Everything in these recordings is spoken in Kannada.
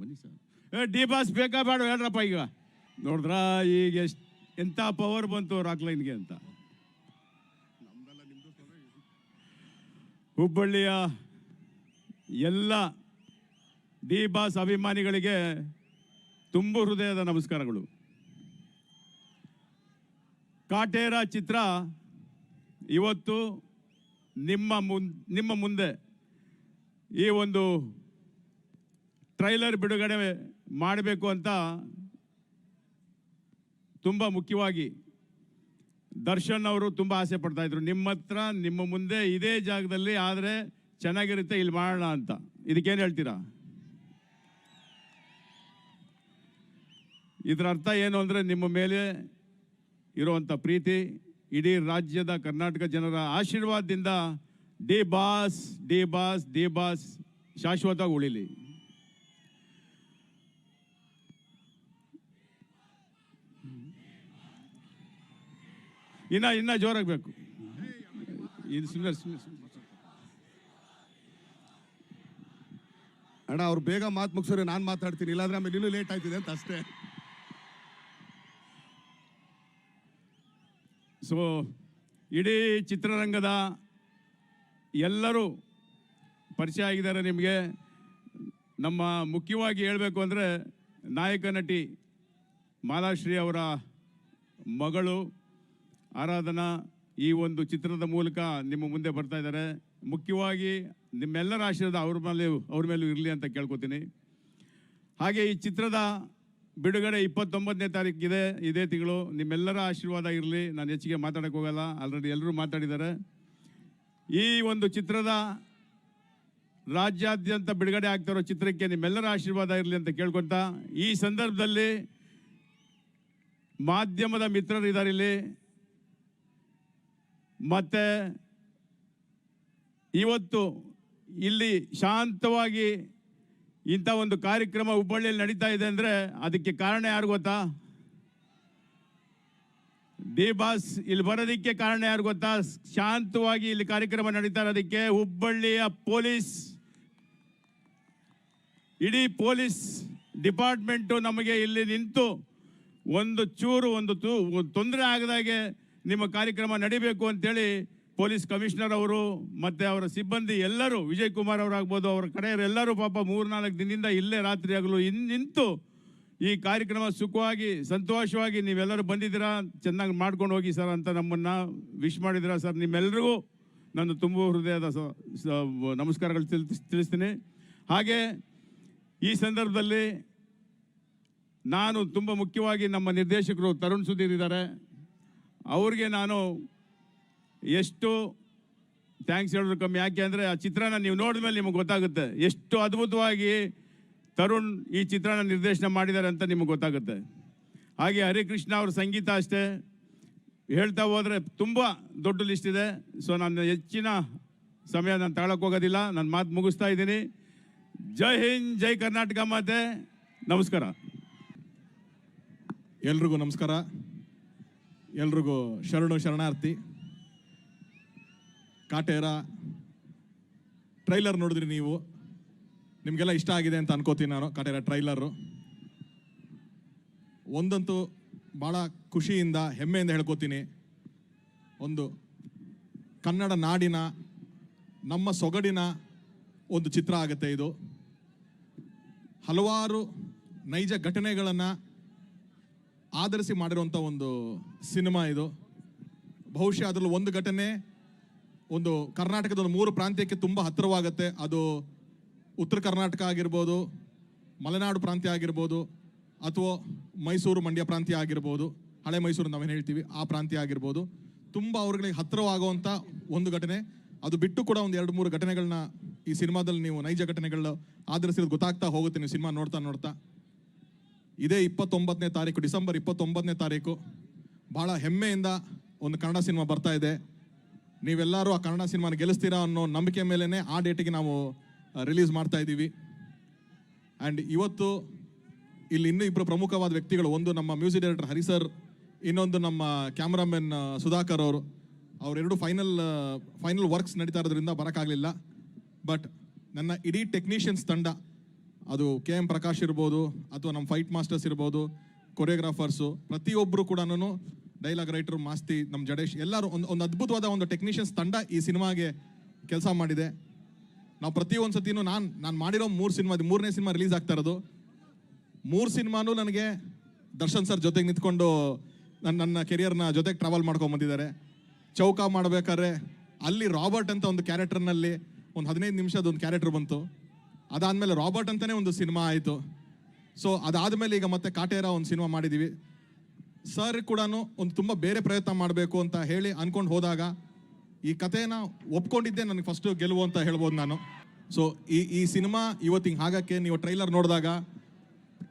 ಬನ್ನಿ ಸರ್. ಡಿ ಬಾಸ್ ಬೇಕಾ ಬೇಡ ಹೇಳ್ರಪ್ಪ. ಈಗ ನೋಡಿದ್ರ ಈಗ ಎಂಥ ಪವರ್ ಬಂತು ರಾಕ್ಲೈನ್ಗೆ ಅಂತ. ಹುಬ್ಬಳ್ಳಿಯ ಎಲ್ಲ ಡಿ ಬಾಸ್ ಅಭಿಮಾನಿಗಳಿಗೆ ತುಂಬು ಹೃದಯದ ನಮಸ್ಕಾರಗಳು. ಕಾಟೇರ ಚಿತ್ರ ಇವತ್ತು ನಿಮ್ಮ ಮುಂದೆ ಈ ಒಂದು ಟ್ರೈಲರ್ ಬಿಡುಗಡೆ ಮಾಡಬೇಕು ಅಂತ ತುಂಬ ಮುಖ್ಯವಾಗಿ ದರ್ಶನ್ ಅವರು ತುಂಬ ಆಸೆ ಪಡ್ತಾ ಇದ್ರು. ನಿಮ್ಮ ಮುಂದೆ ಇದೇ ಜಾಗದಲ್ಲಿ ಆದರೆ ಚೆನ್ನಾಗಿರುತ್ತೆ, ಇಲ್ಲಿ ಮಾಡೋಣ ಅಂತ. ಇದಕ್ಕೇನು ಹೇಳ್ತೀರಾ? ಇದರ ಅರ್ಥ ಏನು ಅಂದರೆ ನಿಮ್ಮ ಮೇಲೆ ಇರುವಂಥ ಪ್ರೀತಿ, ಇಡೀ ರಾಜ್ಯದ ಕರ್ನಾಟಕ ಜನರ ಆಶೀರ್ವಾದದಿಂದ D boss D boss D boss ಶಾಶ್ವತವಾಗಿ ಉಳಿಲಿ. ಇನ್ನ ಜೋರಾಗಬೇಕು. ಇದು ಸುಮ್ಮನೆ ಅಣ್ಣ, ಅವ್ರು ಬೇಗ ಮಾತು ಮುಗಿಸೋರು, ನಾನು ಮಾತಾಡ್ತೀನಿ, ಇಲ್ಲಾಂದ್ರೆ ಆಮೇಲೆ ಇನ್ನೂ ಲೇಟ್ ಆಯ್ತಿದೆ ಅಂತ ಅಷ್ಟೇ. ಸೊ ಇಡೀ ಚಿತ್ರರಂಗದ ಎಲ್ಲರೂ ಪರಿಚಯ ಆಗಿದ್ದಾರೆ ನಿಮಗೆ. ನಮ್ಮ ಮುಖ್ಯವಾಗಿ ಹೇಳಬೇಕು ಅಂದರೆ ನಾಯಕ ನಟಿ ಮಾಲಾಶ್ರೀ ಅವರ ಮಗಳು ಆರಾಧನಾ ಈ ಒಂದು ಚಿತ್ರದ ಮೂಲಕ ನಿಮ್ಮ ಮುಂದೆ ಬರ್ತಾ ಇದ್ದಾರೆ. ಮುಖ್ಯವಾಗಿ ನಿಮ್ಮೆಲ್ಲರ ಆಶೀರ್ವಾದ ಅವ್ರ ಮೇಲೂ ಇರಲಿ ಅಂತ ಕೇಳ್ಕೊತೀನಿ. ಹಾಗೆ ಈ ಚಿತ್ರದ ಬಿಡುಗಡೆ 29ನೇ ತಾರೀಕಿದೆ, ಇದೇ ತಿಂಗಳು. ನಿಮ್ಮೆಲ್ಲರ ಆಶೀರ್ವಾದ ಇರಲಿ. ನಾನು ಹೆಚ್ಚಿಗೆ ಮಾತಾಡೋಕ್ಕೆ ಹೋಗಲ್ಲ, ಆಲ್ರೆಡಿ ಎಲ್ಲರೂ ಮಾತಾಡಿದ್ದಾರೆ. ಈ ಒಂದು ಚಿತ್ರದ ರಾಜ್ಯಾದ್ಯಂತ ಬಿಡುಗಡೆ ಆಗ್ತಿರೋ ಚಿತ್ರಕ್ಕೆ ನಿಮ್ಮೆಲ್ಲರ ಆಶೀರ್ವಾದ ಇರಲಿ ಅಂತ ಕೇಳ್ಕೊತ, ಈ ಸಂದರ್ಭದಲ್ಲಿ ಮಾಧ್ಯಮದ ಮಿತ್ರರು ಇದ್ದಾರೆ ಇಲ್ಲಿ. ಮತ್ತು ಇವತ್ತು ಇಲ್ಲಿ ಶಾಂತವಾಗಿ ಇಂಥ ಒಂದು ಕಾರ್ಯಕ್ರಮ ಹುಬ್ಬಳ್ಳಿಯಲ್ಲಿ ನಡೀತಾ ಇದೆ ಅಂದರೆ ಅದಕ್ಕೆ ಕಾರಣ ಯಾರು ಗೊತ್ತಾ? ಡಿ ಬಾಸ್ ಇಲ್ಲಿ ಬರೋದಕ್ಕೆ ಕಾರಣ ಯಾರು ಗೊತ್ತಾ? ಶಾಂತವಾಗಿ ಇಲ್ಲಿ ಕಾರ್ಯಕ್ರಮ ನಡೀತಾ ಇರೋದಕ್ಕೆ ಹುಬ್ಬಳ್ಳಿಯ ಪೊಲೀಸ್, ಇಡೀ ಪೊಲೀಸ್ ಡಿಪಾರ್ಟ್ಮೆಂಟು ನಮಗೆ ಇಲ್ಲಿ ನಿಂತು ಒಂದು ಚೂರು ತೊಂದರೆ ಆಗದಾಗೆ ನಿಮ್ಮ ಕಾರ್ಯಕ್ರಮ ನಡಿಬೇಕು ಅಂತೇಳಿ ಪೊಲೀಸ್ ಕಮಿಷನರ್ ಅವರು ಮತ್ತು ಅವರ ಸಿಬ್ಬಂದಿ ಎಲ್ಲರೂ, ವಿಜಯ್ ಕುಮಾರ್ ಅವರಾಗ್ಬೋದು, ಅವರ ಕಡೆಯವರೆಲ್ಲರೂ ಪಾಪ 3-4 ದಿನದಿಂದ ಇಲ್ಲೇ ರಾತ್ರಿ ಆಗಲು ನಿಂತು ಈ ಕಾರ್ಯಕ್ರಮ ಸುಖವಾಗಿ ಸಂತೋಷವಾಗಿ ನೀವೆಲ್ಲರೂ ಬಂದಿದ್ದೀರಾ, ಚೆನ್ನಾಗಿ ಮಾಡ್ಕೊಂಡು ಹೋಗಿ ಸರ್ ಅಂತ ನಮ್ಮನ್ನು ವಿಶ್ ಮಾಡಿದ್ದೀರಾ ಸರ್. ನಿಮ್ಮೆಲ್ಲರಿಗೂ ನಾನು ತುಂಬ ಹೃದಯದ ನಮಸ್ಕಾರಗಳು ತಿಳಿಸ್ತೀನಿ. ಹಾಗೆ ಈ ಸಂದರ್ಭದಲ್ಲಿ ನಾನು ತುಂಬ ಮುಖ್ಯವಾಗಿ ನಮ್ಮ ನಿರ್ದೇಶಕರು ತರುಣ್ ಸುಧೀರ್ ಇದ್ದಾರೆ, ಅವ್ರಿಗೆ ನಾನು ಎಷ್ಟು ಥ್ಯಾಂಕ್ಸ್ ಹೇಳಿದ್ರು ಕಮ್ಮಿ. ಯಾಕೆ ಅಂದರೆ ಆ ಚಿತ್ರನ ನೀವು ನೋಡಿದ ಮೇಲೆ ನಿಮಗೆ ಗೊತ್ತಾಗುತ್ತೆ ಎಷ್ಟು ಅದ್ಭುತವಾಗಿ ತರುಣ್ ಈ ಚಿತ್ರನ ನಿರ್ದೇಶನ ಮಾಡಿದ್ದಾರೆ ಅಂತ ನಿಮಗೆ ಗೊತ್ತಾಗುತ್ತೆ. ಹಾಗೆ ಹರಿಕೃಷ್ಣ ಅವ್ರ ಸಂಗೀತ ಅಷ್ಟೇ, ಹೇಳ್ತಾ ಹೋದರೆ ತುಂಬ ದೊಡ್ಡ ಲಿಸ್ಟ್ ಇದೆ. ಸೊ ನಾನು ಹೆಚ್ಚಿನ ಸಮಯ ನಾನು ತಗೊಳಕ್ಕೆ ಹೋಗೋದಿಲ್ಲ, ನಾನು ಮಾತು ಮುಗಿಸ್ತಾ ಇದ್ದೀನಿ. ಜೈ ಹಿಂದ್, ಜೈ ಕರ್ನಾಟಕ ಮಾತೆ. ನಮಸ್ಕಾರ. ಎಲ್ರಿಗೂ ನಮಸ್ಕಾರ, ಎಲ್ರಿಗೂ ಶರಣಾರ್ಥಿ. ಕಾಟೇರ ಟ್ರೈಲರ್ ನೋಡಿದ್ರಿ ನೀವು, ನಿಮಗೆಲ್ಲ ಇಷ್ಟ ಆಗಿದೆ ಅಂತ ಅನ್ಕೋತೀನಿ ನಾನು. ಕಾಟೇರ ಟ್ರೈಲರು ಒಂದಂತೂ ಭಾಳ ಖುಷಿಯಿಂದ ಹೆಮ್ಮೆಯಿಂದ ಹೇಳ್ಕೋತೀನಿ, ಒಂದು ಕನ್ನಡ ನಾಡಿನ ನಮ್ಮ ಸೊಗಡಿನ ಒಂದು ಚಿತ್ರ ಆಗುತ್ತೆ ಇದು. ಹಲವಾರು ನೈಜ ಘಟನೆಗಳನ್ನು ಆಧರಿಸಿ ಮಾಡಿರುವಂಥ ಒಂದು ಸಿನಿಮಾ ಇದು. ಬಹುಶಃ ಅದರಲ್ಲಿ ಒಂದು ಘಟನೆ ಒಂದು ಕರ್ನಾಟಕದ ಒಂದು 3 ಪ್ರಾಂತ್ಯಕ್ಕೆ ತುಂಬ ಹತ್ತಿರವಾಗುತ್ತೆ. ಅದು ಉತ್ತರ ಕರ್ನಾಟಕ ಆಗಿರ್ಬೋದು, ಮಲೆನಾಡು ಪ್ರಾಂತ್ಯ ಆಗಿರ್ಬೋದು, ಅಥವಾ ಮೈಸೂರು ಮಂಡ್ಯ ಪ್ರಾಂತ್ಯ ಆಗಿರ್ಬೋದು, ಹಳೆ ಮೈಸೂರು ನಾವೇನು ಹೇಳ್ತೀವಿ ಆ ಪ್ರಾಂತ್ಯ ಆಗಿರ್ಬೋದು. ತುಂಬ ಅವ್ರಿಗೆ ಹತ್ತಿರವಾಗುವಂಥ ಒಂದು ಘಟನೆ. ಅದು ಬಿಟ್ಟು ಕೂಡ ಒಂದು 2-3 ಘಟನೆಗಳನ್ನ ಈ ಸಿನಿಮಾದಲ್ಲಿ ನೀವು ನೈಜ ಘಟನೆಗಳು ಆಧರಿಸಿರೋದು ಗೊತ್ತಾಗ್ತಾ ಹೋಗುತ್ತೆ ನೀವು ಸಿನಿಮಾ ನೋಡ್ತಾ. ಇದೇ 29ನೇ ತಾರೀಕು, ಡಿಸೆಂಬರ್ 29ನೇ ತಾರೀಕು ಭಾಳ ಹೆಮ್ಮೆಯಿಂದ ಒಂದು ಕನ್ನಡ ಸಿನಿಮಾ ಬರ್ತಾ ಇದೆ. ನೀವೆಲ್ಲರೂ ಆ ಕನ್ನಡ ಸಿನಿಮಾನ ಗೆಲ್ಲಿಸ್ತೀರಾ ಅನ್ನೋ ನಂಬಿಕೆ ಮೇಲೇ ಆ ಡೇಟಿಗೆ ನಾವು ರಿಲೀಸ್ ಮಾಡ್ತಾ ಇದ್ದೀವಿ. ಆ್ಯಂಡ್ ಇವತ್ತು ಇಲ್ಲಿ ಇನ್ನೂ 2 ಪ್ರಮುಖವಾದ ವ್ಯಕ್ತಿಗಳು, ಒಂದು ನಮ್ಮ ಮ್ಯೂಸಿಕ್ ಡೈರೆಕ್ಟರ್ ಹರಿ ಸರ್, ಇನ್ನೊಂದು ನಮ್ಮ ಕ್ಯಾಮ್ರಾಮನ್ ಸುಧಾಕರ್ ಅವರು. ಅವರೆರಡು ಫೈನಲ್ ವರ್ಕ್ಸ್ ನಡೀತಾ ಇರೋದ್ರಿಂದ ಬರೋಕ್ಕಾಗಲಿಲ್ಲ. ಬಟ್ ನನ್ನ ಇಡೀ ಟೆಕ್ನಿಷಿಯನ್ಸ್ ತಂಡ ಅದು KM ಪ್ರಕಾಶ್ ಇರ್ಬೋದು ಅಥವಾ ನಮ್ಮ ಫೈಟ್ ಮಾಸ್ಟರ್ಸ್ ಇರ್ಬೋದು, ಕೊರಿಯೋಗ್ರಾಫರ್ಸು, ಪ್ರತಿಯೊಬ್ಬರು ಕೂಡ ಡೈಲಾಗ್ ರೈಟರ್ ಮಾಸ್ತಿ, ನಮ್ಮ ಜಡೇಶ್, ಎಲ್ಲರೂ ಒಂದು ಅದ್ಭುತವಾದ ಒಂದು ಟೆಕ್ನಿಷಿಯನ್ಸ್ ತಂಡ ಈ ಸಿನಿಮಾಗೆ ಕೆಲಸ ಮಾಡಿದೆ. ನಾವು ಪ್ರತಿಯೊಂದು ಸತಿನೂ ನಾನು ಮಾಡಿರೋ 3 ಸಿನಿಮಾ, 3ನೇ ಸಿನಿಮಾ ರಿಲೀಸ್ ಆಗ್ತಾ ಇರೋದು. 3 ಸಿನಿಮಾನೂ ನನಗೆ ದರ್ಶನ್ ಸರ್ ಜೊತೆಗೆ ನಿಂತ್ಕೊಂಡು ನನ್ನ ಕೆರಿಯರ್ನ ಜೊತೆಗೆ ಟ್ರಾವೆಲ್ ಮಾಡ್ಕೊಂಬಂದಿದ್ದಾರೆ. ಚೌಕ ಮಾಡಬೇಕಾದ್ರೆ ಅಲ್ಲಿ ರಾಬರ್ಟ್ ಅಂತ ಒಂದು ಕ್ಯಾರೆಕ್ಟರ್ನಲ್ಲಿ ಒಂದು 15 ನಿಮಿಷದ ಒಂದು ಕ್ಯಾರೆಕ್ಟರ್ ಬಂತು. ಅದಾದಮೇಲೆ ರಾಬರ್ಟ್ ಅಂತಲೇ ಒಂದು ಸಿನಿಮಾ ಆಯಿತು. ಸೊ ಅದಾದಮೇಲೆ ಈಗ ಮತ್ತೆ ಕಾಟೇರ ಒಂದು ಸಿನಿಮಾ ಮಾಡಿದ್ದೀವಿ. ಸರ್ ಕೂಡ ಒಂದು ತುಂಬ ಬೇರೆ ಪ್ರಯತ್ನ ಮಾಡಬೇಕು ಅಂತ ಹೇಳಿ ಅಂದ್ಕೊಂಡು ಹೋದಾಗ ಈ ಕಥೆನ ಒಪ್ಕೊಂಡಿದ್ದೆ ನನಗೆ ಫಸ್ಟು ಗೆಲುವು ಅಂತ ಹೇಳ್ಬೋದು ನಾನು. ಸೊ ಈ ಸಿನಿಮಾ ಇವತ್ತು ಹಿಂಗೆ ಆಗಕ್ಕೆ ನೀವು ಟ್ರೈಲರ್ ನೋಡಿದಾಗ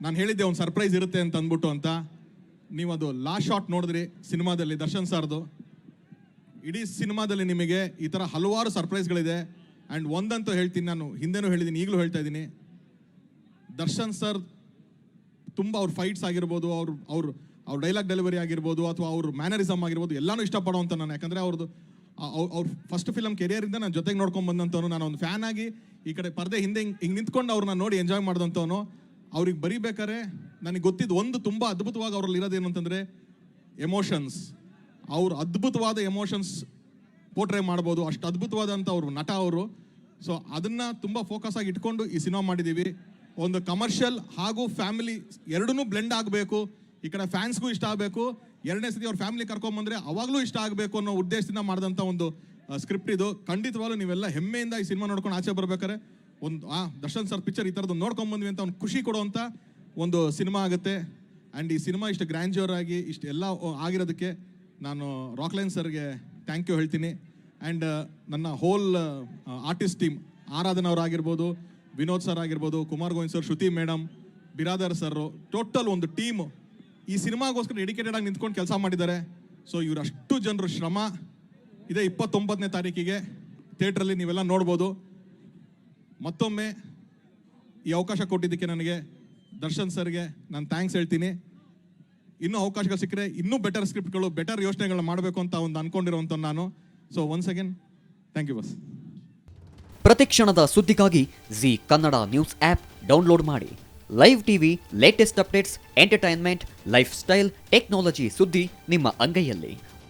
ನಾನು ಹೇಳಿದ್ದೆ ಒಂದು ಸರ್ಪ್ರೈಸ್ ಇರುತ್ತೆ ಅಂತ ಅಂದ್ಬಿಟ್ಟು ಅಂತ. ನೀವು ಅದು ಲಾಸ್ಟ್ ಶಾಟ್ ನೋಡಿದ್ರಿ ಸಿನಿಮಾದಲ್ಲಿ ದರ್ಶನ್ ಸರ್ದು. ಇಡೀ ಸಿನಿಮಾದಲ್ಲಿ ನಿಮಗೆ ಈ ಥರ ಹಲವಾರು ಸರ್ಪ್ರೈಸ್ಗಳಿದೆ. ಆ್ಯಂಡ್ ಒಂದಂತೂ ಹೇಳ್ತೀನಿ, ನಾನು ಹಿಂದೆನೂ ಹೇಳಿದ್ದೀನಿ, ಈಗಲೂ ಹೇಳ್ತಾ ಇದ್ದೀನಿ, ದರ್ಶನ್ ಸರ್ ತುಂಬ ಅವ್ರ ಫೈಟ್ಸ್ ಆಗಿರ್ಬೋದು, ಅವ್ರ ಡೈಲಾಗ್ ಡೆಲಿವರಿ ಆಗಿರ್ಬೋದು, ಅಥವಾ ಅವ್ರ ಮ್ಯಾನರಿಸಮ್ ಆಗಿರ್ಬೋದು, ಎಲ್ಲನೂ ಇಷ್ಟಪಡೋವಂಥ ನಾನು. ಯಾಕಂದರೆ ಅವ್ರ ಫಸ್ಟ್ ಫಿಲಮ್ ಕೆರಿಯರಿಂದ ನಾನು ಜೊತೆಗೆ ನೋಡ್ಕೊಂಡು ಬಂದಂಥವನು. ನಾನು ಒಂದು ಫ್ಯಾನ್ ಆಗಿ ಈ ಕಡೆ ಪರದೆ ಹಿಂದೆ ಹಿಂಗೆ ನಿಂತ್ಕೊಂಡು ಅವ್ರನ್ನ ನೋಡಿ ಎಂಜಾಯ್ ಮಾಡಿದಂಥವನು. ಅವ್ರಿಗೆ ಬರೀಬೇಕಾರೆ ನನಗೆ ಗೊತ್ತಿದ್ದು ಒಂದು ತುಂಬ ಅದ್ಭುತವಾಗಿ ಅವರಲ್ಲಿ ಇರೋದೇನು ಅಂತಂದರೆ ಎಮೋಷನ್ಸ್. ಅವ್ರು ಅದ್ಭುತವಾದ ಎಮೋಷನ್ಸ್ ಪೋರ್ಟ್ರೇ ಮಾಡ್ಬೋದು, ಅಷ್ಟು ಅದ್ಭುತವಾದಂಥ ಅವರು ನಟ ಅವರು. ಸೊ ಅದನ್ನು ತುಂಬ ಫೋಕಸ್ ಆಗಿ ಇಟ್ಕೊಂಡು ಈ ಸಿನಿಮಾ ಮಾಡಿದ್ದೀವಿ. ಒಂದು ಕಮರ್ಷಿಯಲ್ ಹಾಗೂ ಫ್ಯಾಮಿಲಿ ಎರಡನ್ನೂ ಬ್ಲೆಂಡ್ ಆಗಬೇಕು. ಈ ಕಡೆ ಫ್ಯಾನ್ಸ್ಗೂ ಇಷ್ಟ ಆಗಬೇಕು, ಎರಡನೇ ಸತಿ ಅವ್ರ ಫ್ಯಾಮಿಲಿ ಕರ್ಕೊಂಬಂದರೆ ಅವಾಗಲೂ ಇಷ್ಟ ಆಗಬೇಕು ಅನ್ನೋ ಉದ್ದೇಶದಿಂದ ಮಾಡಿದಂಥ ಒಂದು ಸ್ಕ್ರಿಪ್ಟ್ ಇದು. ಖಂಡಿತವಾಗ್ಲೂ ನೀವೆಲ್ಲ ಹೆಮ್ಮೆಯಿಂದ ಈ ಸಿನಿಮಾ ನೋಡ್ಕೊಂಡು ಆಚೆ ಬರ್ಬೇಕಾರೆ ಒಂದು ದರ್ಶನ್ ಸರ್ ಪಿಕ್ಚರ್ ಈ ಥರದ್ದು ನೋಡ್ಕೊಂಬಂದ್ವಿ ಅಂತ ಒಂದು ಖುಷಿ ಕೊಡುವಂಥ ಒಂದು ಸಿನಿಮಾ ಆಗುತ್ತೆ. ಆ್ಯಂಡ್ ಈ ಸಿನಿಮಾ ಇಷ್ಟು ಗ್ರ್ಯಾಂಡ್ಯೂರ್ ಆಗಿ ಇಷ್ಟು ಎಲ್ಲ ಆಗಿರೋದಕ್ಕೆ ನಾನು ರಾಕ್ಲೈನ್ ಸರ್ಗೆ ಥ್ಯಾಂಕ್ ಯು ಹೇಳ್ತೀನಿ. ಆ್ಯಂಡ್ ನನ್ನ ಹೋಲ್ ಆರ್ಟಿಸ್ಟ್ ಟೀಮ್, ಆರಾಧನ್ ಅವರಾಗಿರ್ಬೋದು, ವಿನೋದ್ ಸರ್ ಆಗಿರ್ಬೋದು, Kumar Govind sir, Shruti madam, Biradar sir, total ಒಂದು ಟೀಮು ಈ ಸಿನಿಮಾಗೋಸ್ಕರ ಡೆಡಿಕೇಟೆಡ್ ಆಗಿ ನಿಂತ್ಕೊಂಡು ಕೆಲಸ ಮಾಡಿದ್ದಾರೆ. ಸೊ ಇವರಷ್ಟು ಜನರು ಶ್ರಮ ಇದೆ. 29ನೇ ತಾರೀಕಿಗೆ ಥಿಯೇಟ್ರಲ್ಲಿ ನೀವೆಲ್ಲ ನೋಡ್ಬೋದು. ಮತ್ತೊಮ್ಮೆ ಈ ಅವಕಾಶ ಕೊಟ್ಟಿದ್ದಕ್ಕೆ ನನಗೆ ದರ್ಶನ್ ಸರ್ಗೆ ನಾನು ಥ್ಯಾಂಕ್ಸ್ ಹೇಳ್ತೀನಿ. ಇನ್ನೂ ಅವಕಾಶಗಳು ಸಿಕ್ಕರೆ ಇನ್ನೂ ಬೆಟರ್ ಸ್ಕ್ರಿಪ್ಟ್ಗಳು, ಬೆಟರ್ ಯೋಚನೆಗಳನ್ನ ಮಾಡಬೇಕು ಅಂತ ಒಂದು ಅನ್ಕೊಂಡಿರೋಂಥ ನಾನು. So once again thank you ಬಸ್. ಪ್ರತಿಕ್ಷಣದ ಸುದ್ದಿಗಾಗಿ Zee Kannada news app download ಮಾಡಿ. Live TV, latest updates, entertainment, lifestyle, technology ಸುದ್ದಿ ನಿಮ್ಮ ಅಂಗೈಯಲ್ಲಿ.